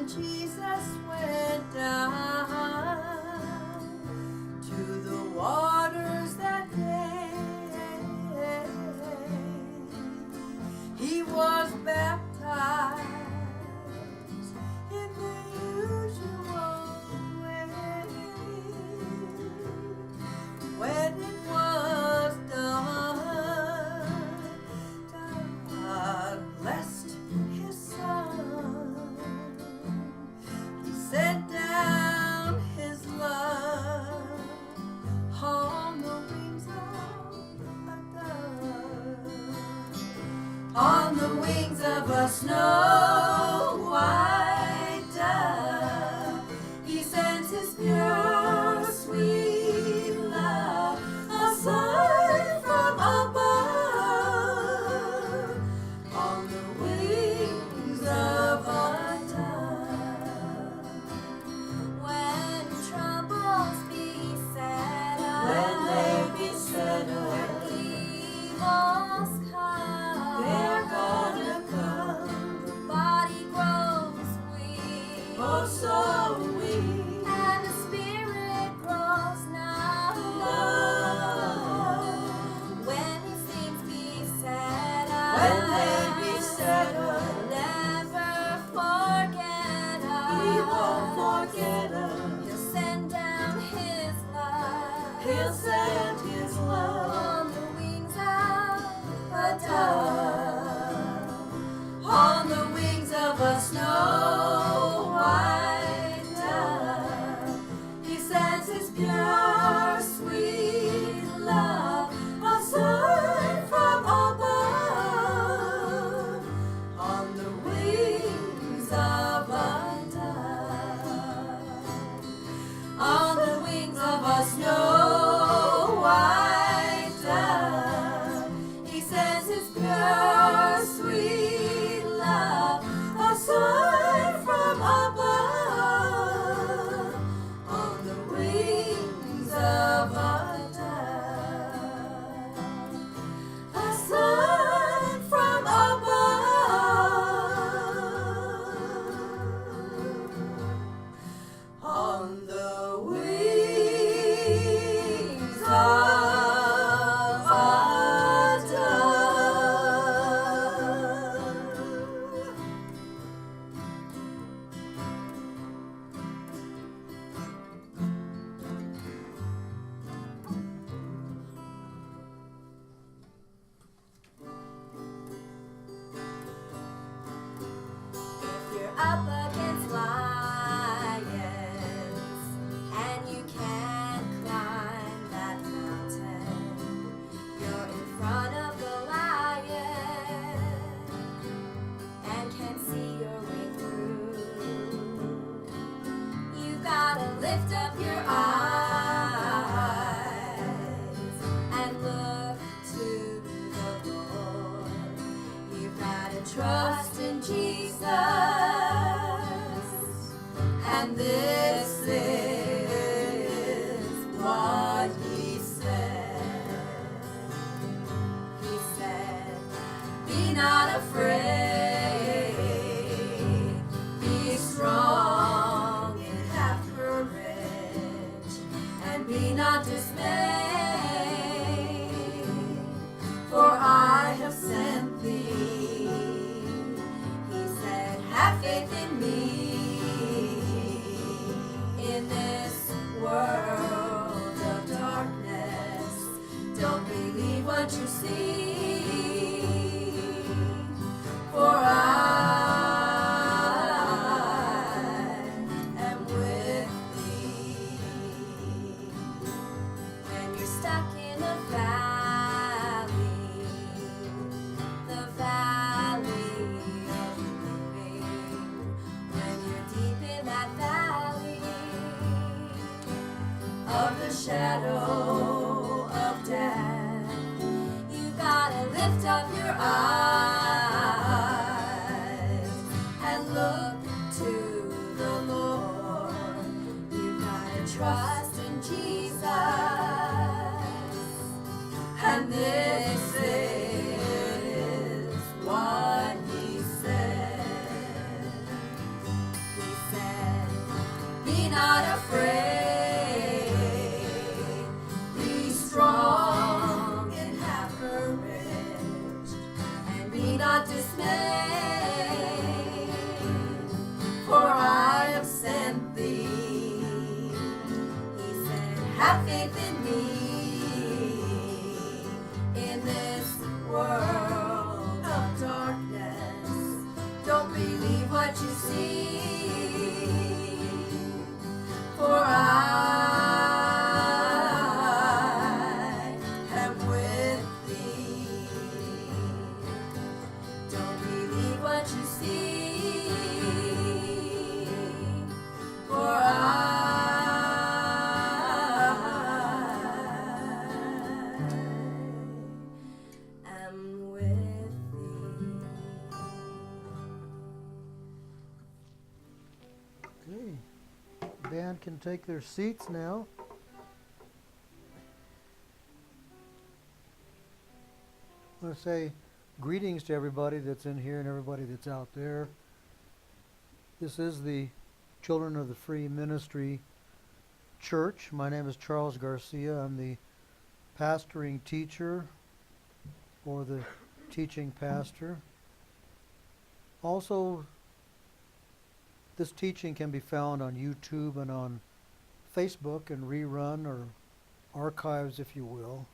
when Jesus went down to the waters that day. He was baptized in the usual way. When it was done, God blessed his son. He sent down his love on the wings of a dove, on the wings of a snow white dove. He sent his pure, sweet love, a sign from above, on the wings of a dove. When troubles beset us, when they beset us, evils come, they're gonna come. The body grows weak, oh so weak, and the spirit grows numb. When these things beset us, when they beset us, never forget us. He won't forget us. He'll send down his love. He'll send his love on the wings of a dove, on the wings of a snow white dove. He sends his pure, sweet love, a sign from above, on the wings of a dove, on the wings of a snow white dove. He sends his pure, sweet love, a sign from above, on the wings of a dove, a sign from above, on the wings of a If you're up against lions and you can't climb that mountain, you're in front of the lion and can't see your way through. You gotta lift up your eyes and look to the Lord. You've gotta trust in Jesus, and this is what he said. He said, be not afraid, be strong and have courage, and be not dismayed, for I have sent thee. He said, have faith in me. In this world of darkness, don't believe what you see, for I am with thee. When you're stuck in a valley, the valley of weeping, when you're deep in that valley of the shadow of death, you gotta lift up your eyes and look to the Lord. You gotta trust in Jesus, and this is what he said. He afraid. Be strong and have courage, and be not dismayed, for I have sent thee. He said, have faith in me in this world of darkness. Don't believe what you see, for I am with thee. Don't believe what you see, for I am with thee. Okay, the band can take their seats now. I want to say greetings to everybody that's in here and everybody that's out there. This is the Children of the Free Ministry Church. My name is Charles Garcia. I'm the pastoring teacher, or the teaching pastor. Also, this teaching can be found on YouTube and on Facebook and rerun or archives, if you will.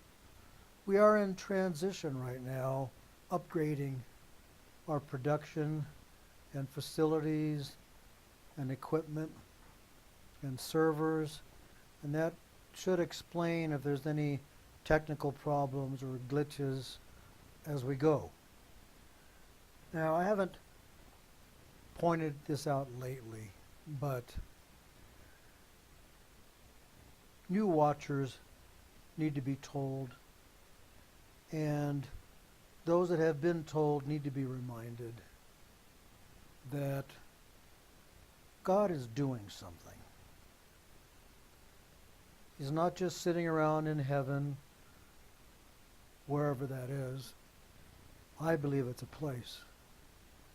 We are in transition right now, upgrading our production and facilities and equipment and servers, and that should explain if there's any technical problems or glitches as we go. Now, I haven't pointed this out lately, but new watchers need to be told, and those that have been told need to be reminded that God is doing something. He's not just sitting around in heaven, wherever that is. I believe it's a place.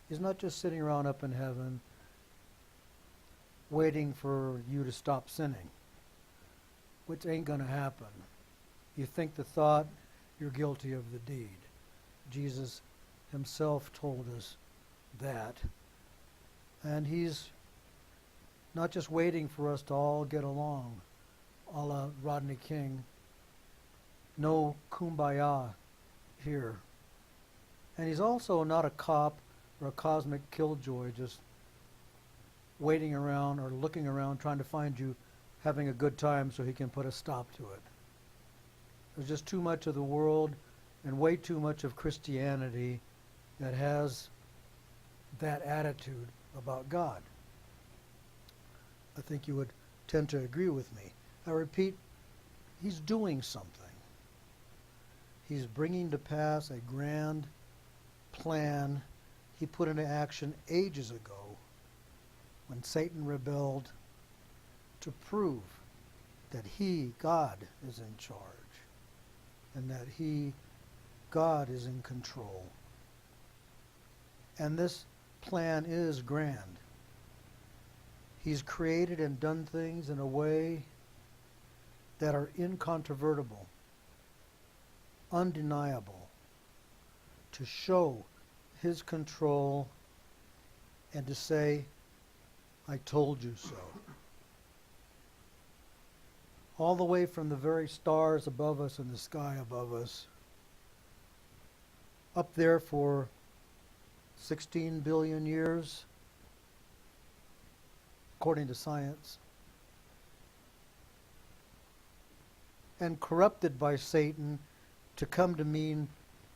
He's not just sitting around up in heaven waiting for you to stop sinning, which ain't going to happen. You think the thought, you're guilty of the deed. Jesus himself told us that. And he's not just waiting for us to all get along, a la Rodney King. No kumbaya here. And he's also not a cop or a cosmic killjoy just waiting around or looking around trying to find you having a good time so he can put a stop to it. There's just too much of the world and way too much of Christianity that has that attitude about God. I think you would tend to agree with me. I repeat, he's doing something. He's bringing to pass a grand plan he put into action ages ago when Satan rebelled, to prove that he, God, is in charge and that he, God, is in control. And this plan is grand. He's created and done things in a way that are incontrovertible, undeniable, to show his control and to say, I told you so. All the way from the very stars above us and the sky above us, up there for 16 billion years, according to science, and corrupted by Satan to come to mean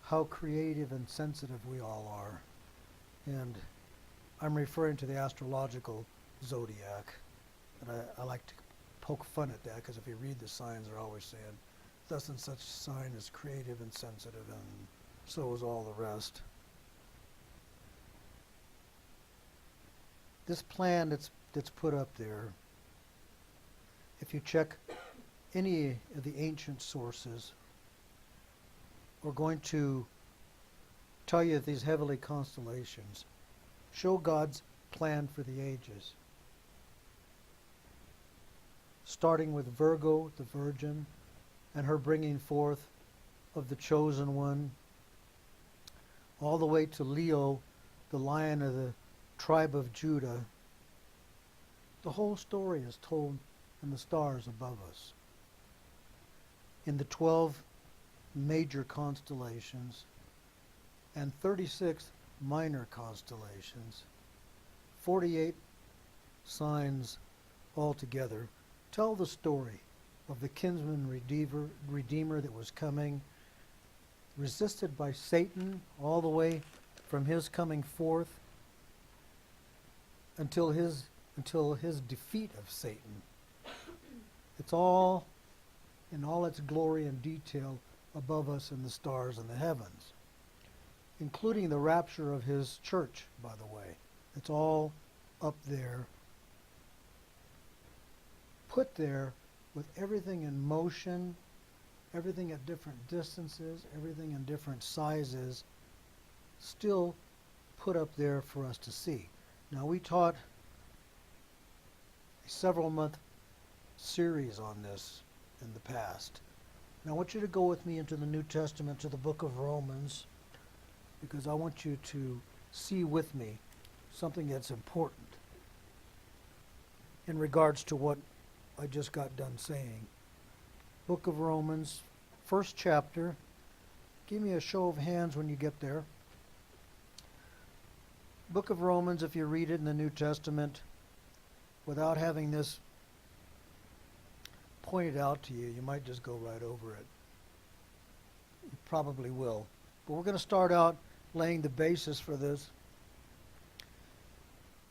how creative and sensitive we all are. And I'm referring to the astrological zodiac. And I like to poke fun at that, because if you read the signs, they're always saying, thus and such sign is creative and sensitive, and so is all the rest. This plan that's put up there, if you check any of the ancient sources, are going to tell you that these heavenly constellations show God's plan for the ages. starting with Virgo, the Virgin, and her bringing forth of the chosen one, all the way to Leo, the Lion of the tribe of Judah. The whole story is told in the stars above us. In the 12 major constellations and 36 minor constellations, 48 signs altogether, tell the story of the kinsman redeemer that was coming, resisted by Satan all the way from his coming forth until his defeat of Satan. It's all in all its glory and detail above us in the stars and the heavens, including the rapture of his church, by the way. It's all up there, put there with everything in motion, everything at different distances, everything in different sizes, still put up there for us to see. Now, we taught a several-month series on this in the past. Now, I want you to go with me into the New Testament, to the book of Romans, because I want you to see with me something that's important in regards to what I just got done saying. Book of Romans, first chapter. Give me a show of hands when you get there. Book of Romans, if you read it in the New Testament, without having this pointed out to you, you might just go right over it. You probably will. But we're going to start out laying the basis for this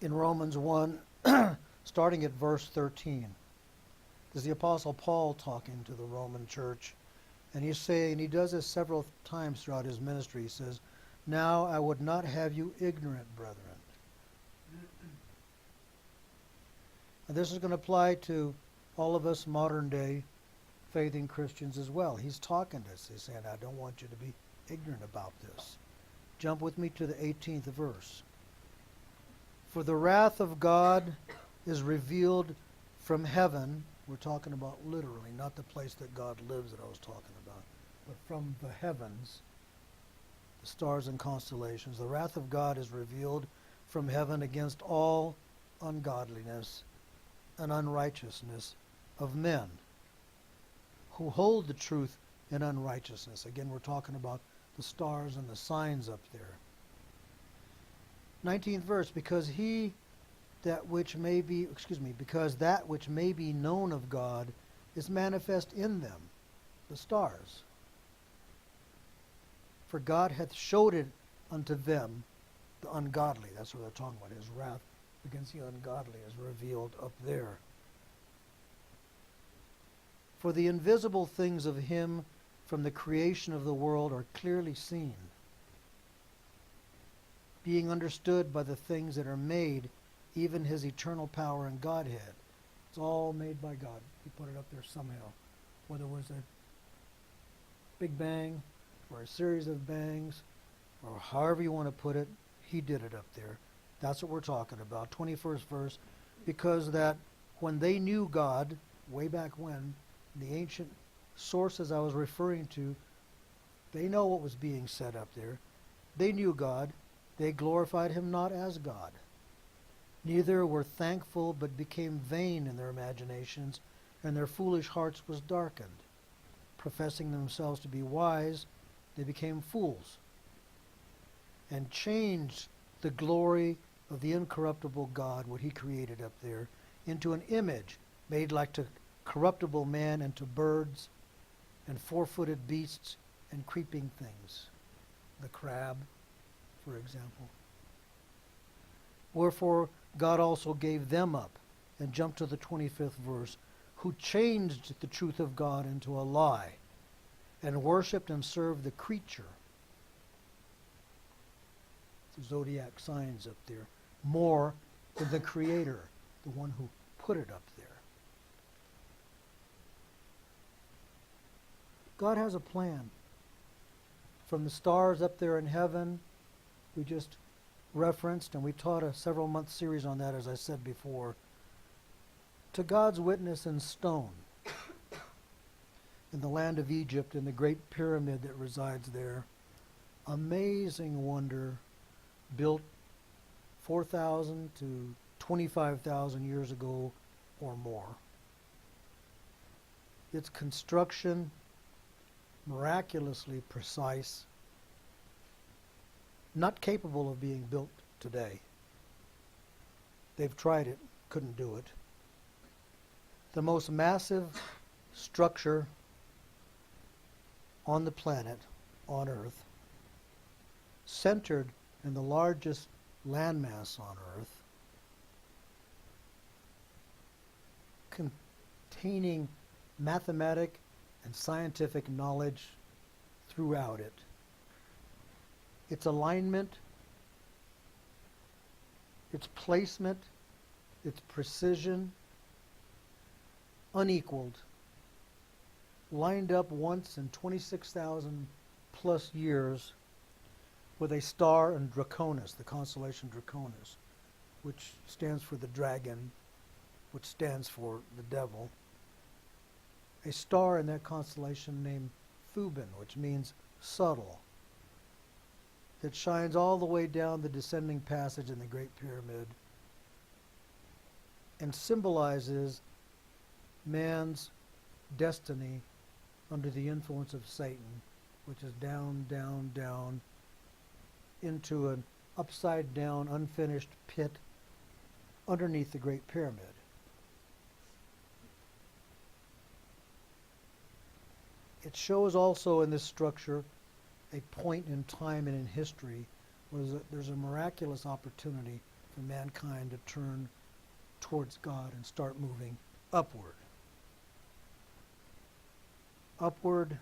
in Romans 1, starting at verse 13. This is the Apostle Paul talking to the Roman church. And he's saying, he does this several times throughout his ministry. He says, "Now I would not have you ignorant, brethren." And this is going to apply to all of us modern day faithing Christians as well. He's talking to us. He's saying, I don't want you to be ignorant about this. Jump with me to the 18th verse. "For the wrath of God is revealed from heaven." We're talking about literally, not the place that God lives that I was talking about, but from the heavens, the stars and constellations. "The wrath of God is revealed from heaven against all ungodliness and unrighteousness of men who hold the truth in unrighteousness." Again, we're talking about the stars and the signs up there. 19th verse, because that which may be known of God is manifest in them, the stars. "For God hath showed it unto them, the ungodly." That's what they're talking about. His wrath against the ungodly is revealed up there. "For the invisible things of him from the creation of the world are clearly seen, being understood by the things that are made, even his eternal power and Godhead." It's all made by God. He put it up there somehow. Whether it was a big bang or a series of bangs, or however you want to put it, he did it up there. That's what we're talking about. 21st verse, "Because that when they knew God," way back when, the ancient sources I was referring to, they know what was being said up there. "They knew God, they glorified him not as God. Neither were thankful, but became vain in their imaginations, and their foolish hearts was darkened. Professing themselves to be wise, they became fools, and changed the glory of the incorruptible God," what he created up there, "into an image made like to corruptible man, and to birds, and four-footed beasts, and creeping things." The crab, for example. "Wherefore God also gave them up," and jump to the 25th verse, "who changed the truth of God into a lie, and worshipped and served the creature," the zodiac signs up there, "more than the Creator," the one who put it up there. God has a plan. From the stars up there in heaven, we just referenced, and we taught a several-month series on that, as I said before, to God's witness in stone, in the land of Egypt, in the great pyramid that resides there, amazing wonder, built 4,000 to 25,000 years ago or more. Its construction miraculously precise, not capable of being built today. They've tried it, couldn't do it. The most massive structure on the planet, on Earth, centered in the largest landmass on Earth, containing mathematic and scientific knowledge throughout it. Its alignment, its placement, its precision, unequaled, lined up once in 26,000 plus years with a star in Draconis, the constellation Draconis, which stands for the dragon, which stands for the devil. A star in that constellation named Thuban, which means subtle, that shines all the way down the descending passage in the Great Pyramid and symbolizes man's destiny under the influence of Satan, which is down, down, down into an upside down, unfinished pit underneath the Great Pyramid. It shows also in this structure a point in time and in history where there's a miraculous opportunity for mankind to turn towards God and start moving upward. Upward,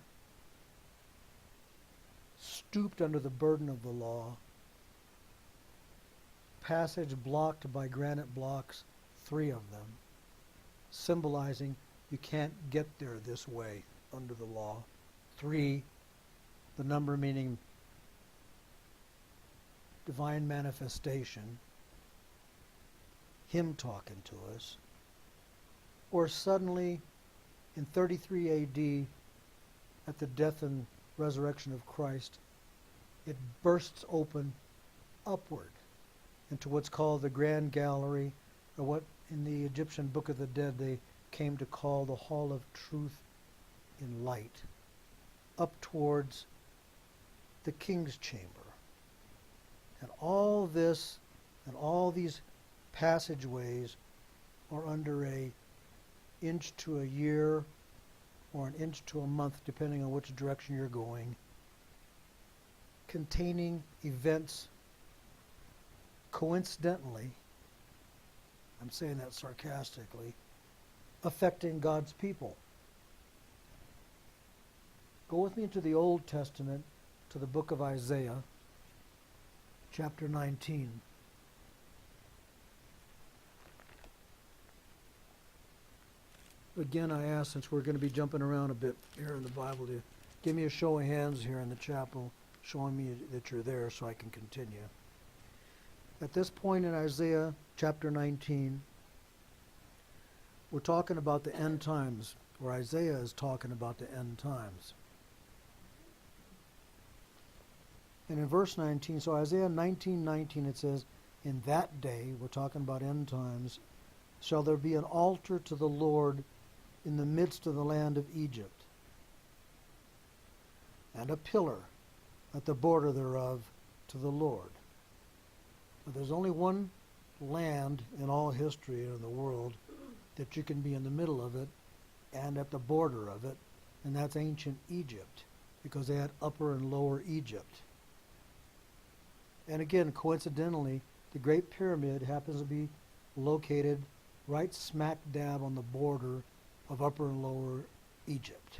stooped under the burden of the law, passage blocked by granite blocks, 3 of them, symbolizing you can't get there this way under the law. 3, the number meaning divine manifestation, him talking to us. Or suddenly, in 33 AD, at the death and resurrection of Christ, it bursts open upward into what's called the Grand Gallery, or what in the Egyptian Book of the Dead they came to call the Hall of Truth in Light, up towards the King's Chamber. And all this and all these passageways are under an inch to a year or an inch to a month, depending on which direction you're going, containing events coincidentally, I'm saying that sarcastically, affecting God's people. Go with me into the Old Testament, to the book of Isaiah, chapter 19. Again, I ask, since we're going to be jumping around a bit here in the Bible, to give me a show of hands here in the chapel, showing me that you're there so I can continue. At this point in Isaiah chapter 19, we're talking about the end times, or Isaiah is talking about the end times. And in verse 19, so Isaiah 19:19, it says, "In that day," we're talking about end times, "shall there be an altar to the Lord in the midst of the land of Egypt, and a pillar at the border thereof to the Lord." But there's only one land in all history and in the world that you can be in the middle of it and at the border of it, and that's ancient Egypt, because they had Upper and Lower Egypt. And again, coincidentally, the Great Pyramid happens to be located right smack dab on the border of Upper and Lower Egypt,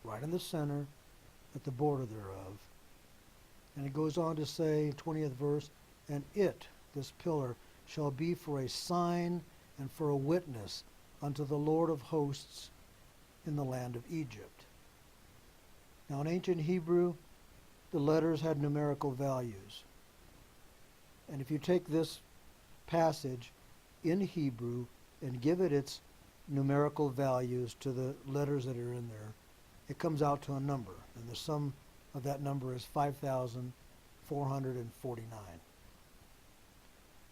right in the center, at the border thereof. And it goes on to say, 20th verse, "And it," this pillar, "shall be for a sign and for a witness unto the Lord of hosts in the land of Egypt." Now in ancient Hebrew, the letters had numerical values. And if you take this passage in Hebrew and give it its numerical values to the letters that are in there, it comes out to a number. And the sum of that number is 5,449.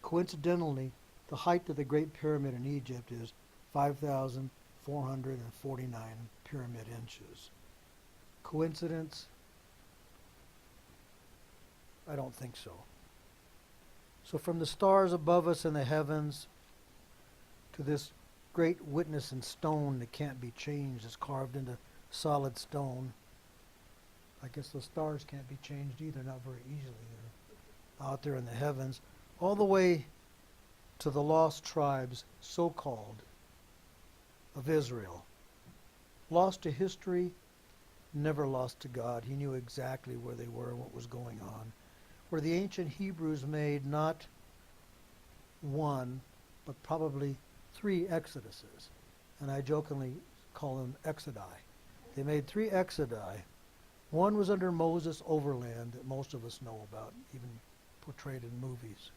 Coincidentally, the height of the Great Pyramid in Egypt is 5,449 pyramid inches. Coincidence? I don't think so. So from the stars above us in the heavens to this great witness in stone that can't be changed, is carved into solid stone. I guess the stars can't be changed either, not very easily. They're out there in the heavens. All the way to the lost tribes, so-called, of Israel. Lost to history, never lost to God. He knew exactly where they were and what was going on. Where the ancient Hebrews made not one, but probably 3 exoduses. And I jokingly call them exodi. They made 3 exodi. One was under Moses overland that most of us know about, even portrayed in movies.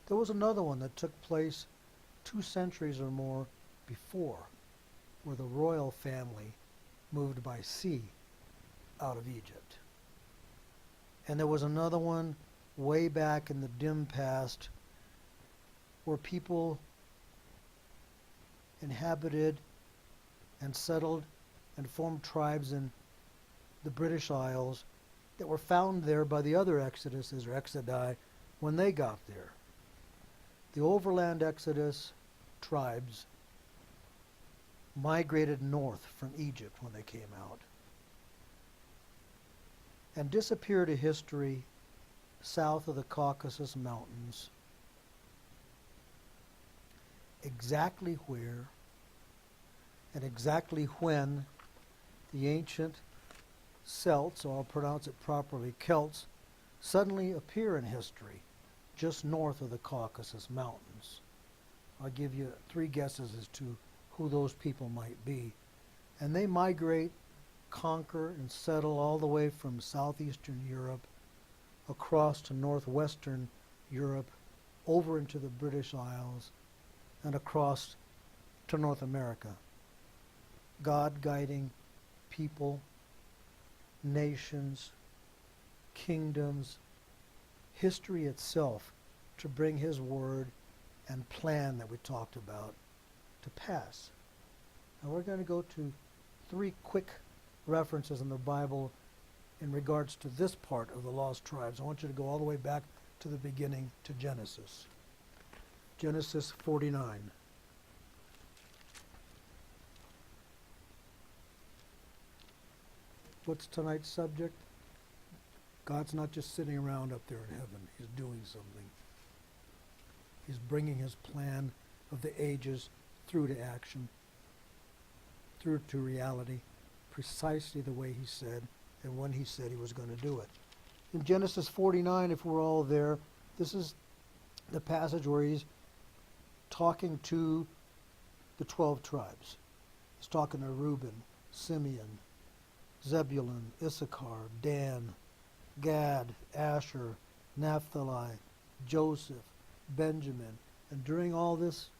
There was another one that took place 2 centuries or more before, where the royal family moved by sea out of Egypt. And there was another one way back in the dim past where people inhabited and settled and formed tribes in the British Isles that were found there by the other exoduses or exodi when they got there. The overland exodus tribes migrated north from Egypt when they came out and disappeared to history south of the Caucasus Mountains. Exactly where and exactly when the ancient Celts, or I'll pronounce it properly, Celts, suddenly appear in history just north of the Caucasus Mountains. I'll give you 3 guesses as to who those people might be. And they migrate, conquer, and settle all the way from southeastern Europe across to northwestern Europe, over into the British Isles, and across to North America. God guiding people, nations, kingdoms, history itself to bring his word and plan that we talked about to pass. Now we're going to go to 3 quick references in the Bible in regards to this part of the lost tribes. I want you to go all the way back to the beginning, to Genesis. Genesis 49. What's tonight's subject? God's not just sitting around up there in heaven. He's doing something. He's bringing his plan of the ages through to action, through to reality, precisely the way he said and when he said he was going to do it. In Genesis 49, if we're all there, this is the passage where he's talking to the 12 tribes. He's talking to Reuben, Simeon, Zebulun, Issachar, Dan, Gad, Asher, Naphtali, Joseph, Benjamin. And during all this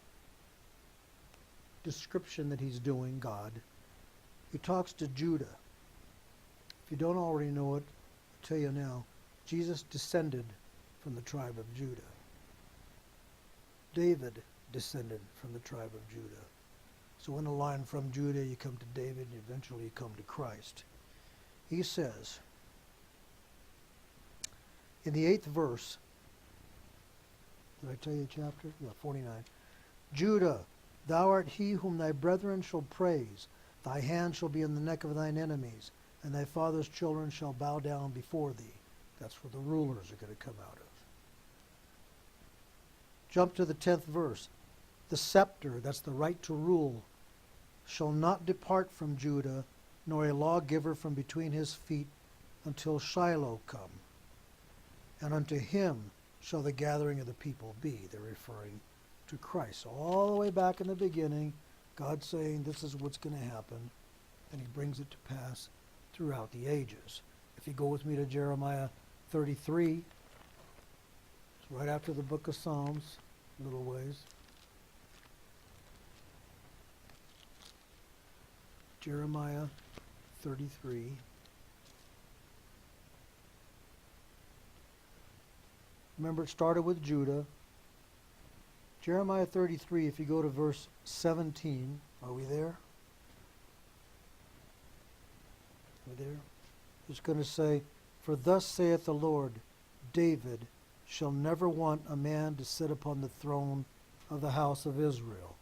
description that he's doing, God, he talks to Judah. If you don't already know it, I'll tell you now. Jesus descended from the tribe of Judah. David descended from the tribe of Judah. So in a line from Judah, you come to David, and eventually you come to Christ. He says, in the 8th verse, did I tell you the chapter? Yeah, 49. Judah, thou art he whom thy brethren shall praise. Thy hand shall be in the neck of thine enemies, and thy father's children shall bow down before thee. That's where the rulers are going to come out of. Jump to the 10th verse. The scepter, that's the right to rule, shall not depart from Judah, nor a lawgiver from between his feet, until Shiloh come. And unto him shall the gathering of the people be. They're referring to Christ. So all the way back in the beginning, God's saying this is what's going to happen, and he brings it to pass throughout the ages. If you go with me to Jeremiah 33, it's right after the book of Psalms, a little ways. Jeremiah 33. Remember, it started with Judah. Jeremiah 33, if you go to verse 17, are we there? Are we there? It's going to say, "For thus saith the Lord, David shall never want a man to sit upon the throne of the house of Israel."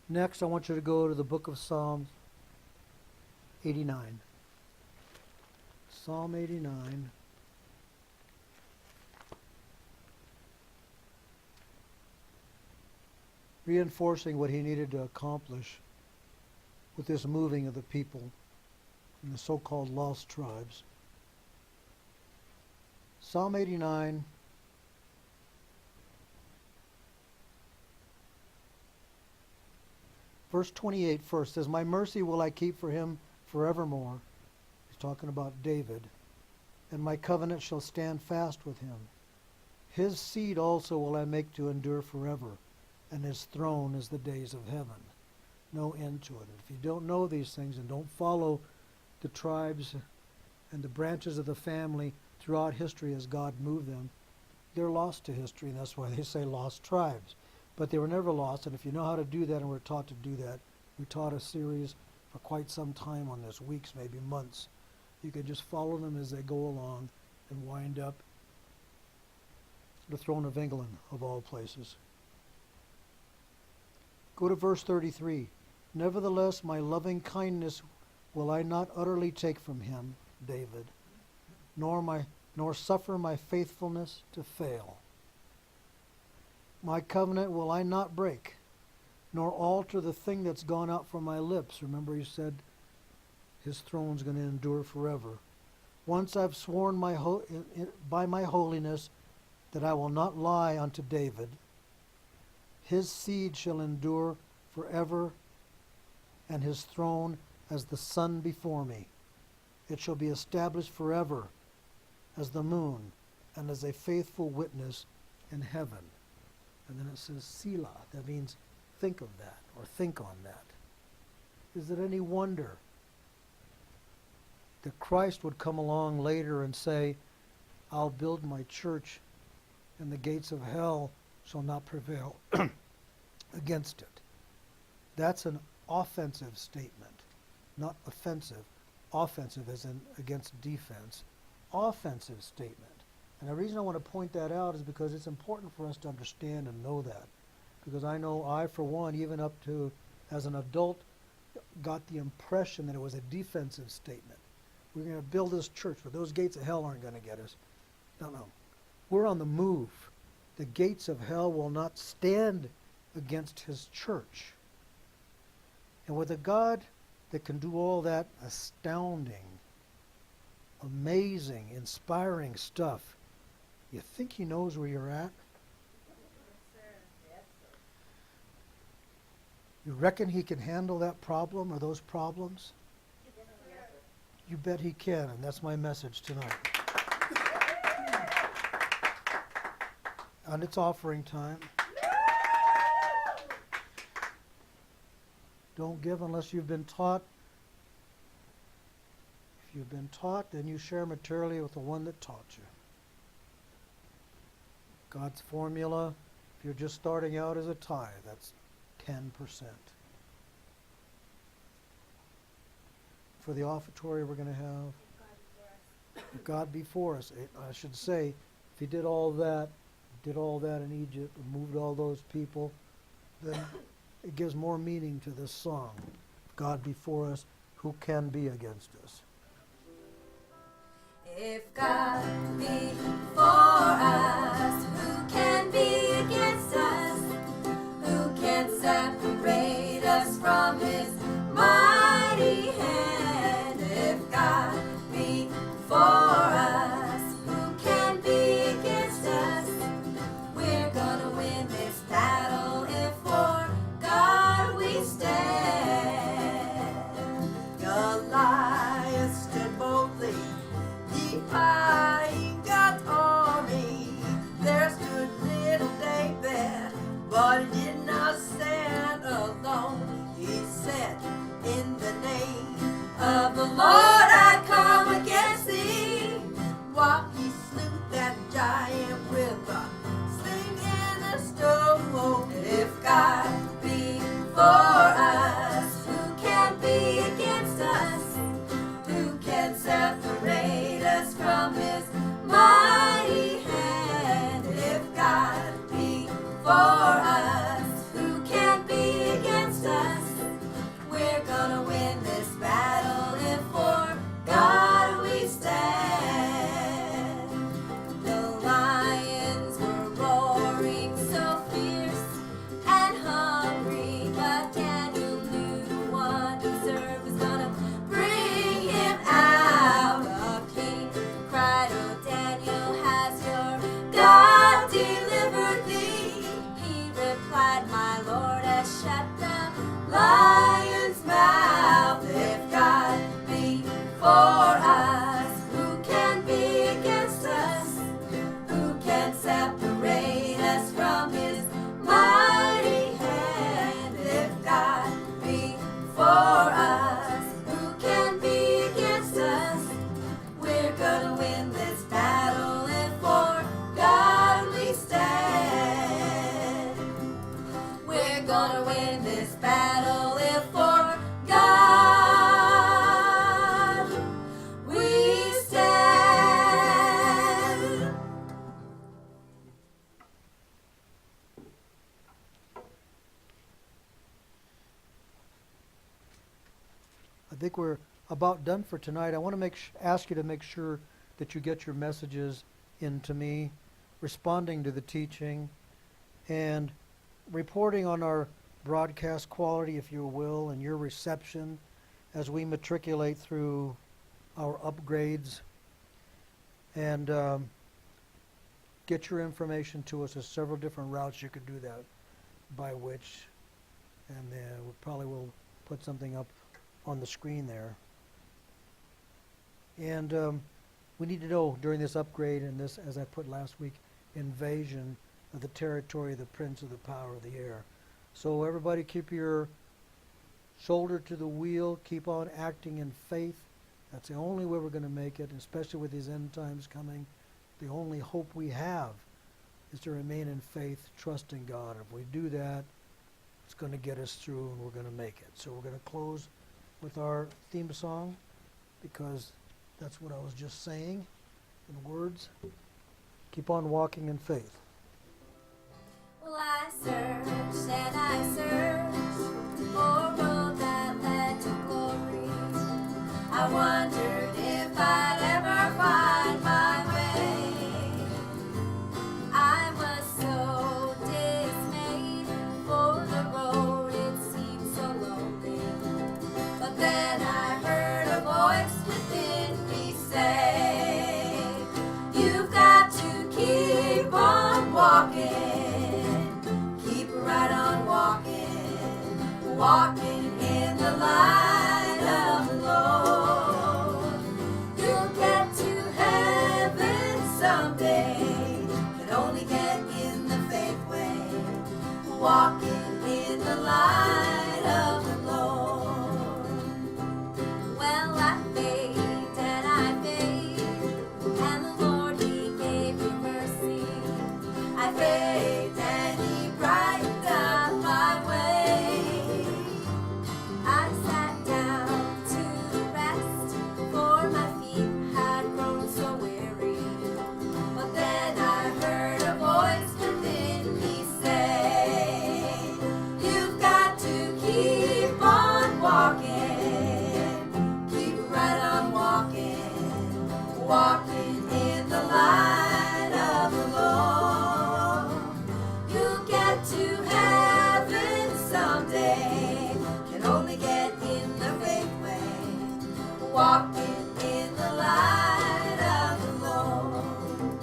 Next, I want you to go to the book of Psalms 89. Psalm 89. Reinforcing what he needed to accomplish with this moving of the people in the so-called lost tribes. Psalm 89. Verse 28 first says, "My mercy will I keep for him forevermore." He's talking about David. "And my covenant shall stand fast with him. His seed also will I make to endure forever, and his throne is the days of heaven." No end to it. If you don't know these things and don't follow the tribes and the branches of the family throughout history as God moved them, they're lost to history, and that's why they say lost tribes. But they were never lost, and if you know how to do that, and we're taught to do that, we taught a series for quite some time on this, weeks, maybe months. You can just follow them as they go along and wind up the throne of England, of all places. Go to verse 33. "Nevertheless, my loving kindness will I not utterly take from him," David, nor suffer my faithfulness to fail. "My covenant will I not break, nor alter the thing that's gone out from my lips." Remember, he said his throne's going to endure forever. "Once I've sworn by my holiness that I will not lie unto David. His seed shall endure forever, and his throne as the sun before me. It shall be established forever as the moon, and as a faithful witness in heaven." And then it says Selah. That means think of that, or think on that. Is it any wonder that Christ would come along later and say, "I'll build my church, and the gates of hell shall not prevail against it"? That's an offensive statement, not offensive. Offensive as in against defense. Offensive statement. And the reason I want to point that out is because it's important for us to understand and know that. Because I know I, for one, even up to as an adult, got the impression that it was a defensive statement. We're going to build this church, but those gates of hell aren't going to get us. No. We're on the move. The gates of hell will not stand against his church. And with a God that can do all that astounding, amazing, inspiring stuff, you think he knows where you're at? You reckon he can handle that problem or those problems? You bet he can, and that's my message tonight. And it's offering time. Don't give unless you've been taught. If you've been taught, then you share materially with the one that taught you. God's formula, if you're just starting out as a tithe, that's 10%. For the offertory we're going to have God before us. I should say, if he did all that in Egypt, removed all those people, then it gives more meaning to this song. God before us, who can be against us? If God be for us, who can be against us? Who can separate us from his mighty hand? If God be for us, who can be against us? We're gonna win this battle if for God we stand. Goliath stood boldly defying God. slew that giant with a sling and a stone. If God be for us, who can be against us? Who can separate us from his mighty hand? If God be for us, who can be against us? We're gonna win this battle if for God we stand. The lions were roaring so fierce and hungry, but Daniel knew the one he served was gonna bring him out. The king cried, "Oh Daniel, has your God delivered thee?" He replied, "My Lord has shut the lion's mouth." If God be for us, who can be against us? Who can separate us from his mighty hand? If God be for us, who can be against us? We're gonna win this battle if for God we stand. We're gonna win this battle if for God we stand. I think we're about done for tonight. I want to ask you to make sure that you get your messages into me, responding to the teaching, and reporting on our broadcast quality, if you will, and your reception as we matriculate through our upgrades. And get your information to us. There's several different routes you could do that by which, and we probably will put something up on the screen there. And we need to know during this upgrade and this, as I put last week, invasion of the territory of the prince of the power of the air. So everybody keep your shoulder to the wheel, keep on acting in faith. That's the only way we're going to make it, especially with these end times coming. The only hope we have is to remain in faith, trusting God. If we do that, it's going to get us through and we're going to make it. So we're going to close with our theme song, because that's what I was just saying in words. Keep on walking in faith. Well, I searched and I searched for a road that led to glory. I wondered if I'd ever find my way. I was so dismayed, for the road it seemed so lonely. But then I heard a voice within me say, "You've got to keep on walking, keep right on walking, walking in the light of the Lord. You'll get to heaven someday, can only get in the faith way, walking in the light of the Lord." Well, I failed and I failed, and the Lord, He gave me mercy. I failed and He brightened up my way. I sat down to rest, for my feet had grown so weary. But then I heard a voice within me say, "You've got to keep on walking, keep right on walking, walking in the light of the Lord. You'll get to heaven someday, can only get in the faith way, walking in the light of the Lord.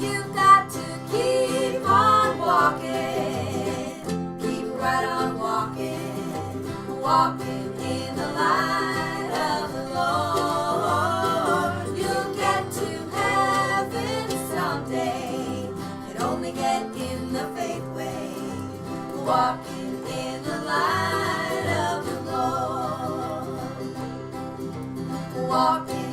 You've got to keep on walking, keep right on walking, walking in the light of the Lord. You'll get to heaven someday, can only get in the faith way, walking in the light of the Lord, walking